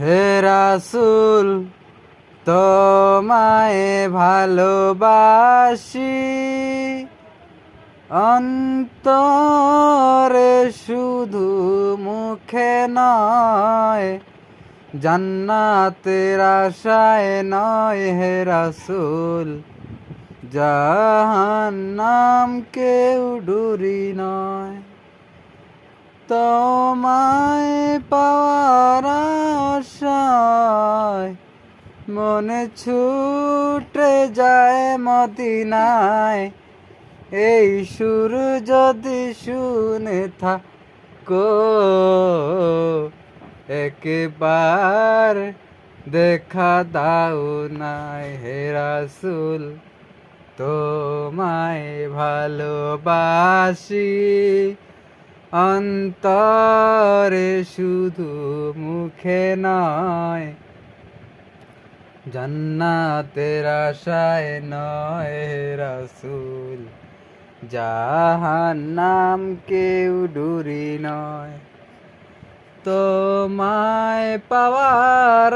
হে রাসূল তোমায় ভালোবাসি, অন্তরে শুধু মুখে নয়, জান্নাতের আশায় নয় হে রাসূল, জাহান্নাম কেউ ডুরি নয়। তোমায় পাওয়ার আশায় মনে ছুটে যায় মদিনায়, এই সুর যদি শুনে থাকো একবার দেখা দাও নাই হে রাসূল, তোমায় ভালোবাসি, অন্তরে শুধু মুখে নয়, জান্নাতের আশায় নয় হে রাসূল, জাহান্নাম কেউ ডুরি নয়। তোমায় পাওয়ার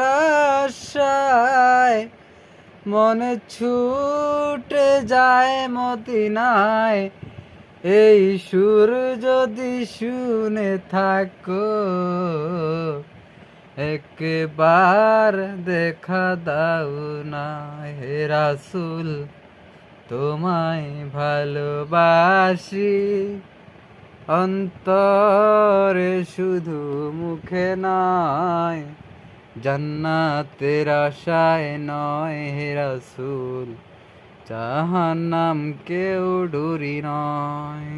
আশায় মনে ছুটে যায় মদিনায়, এই সুর যদি শুনে থাকো একবার দেখা দাও না হে রাসূল, তোমায় ভালোবাসি, অন্তরে শুধু মুখে নয়, জান্নাতের আশায় নয় হে রাসূল, জাহান্নাম কেউ ডুরি নয়।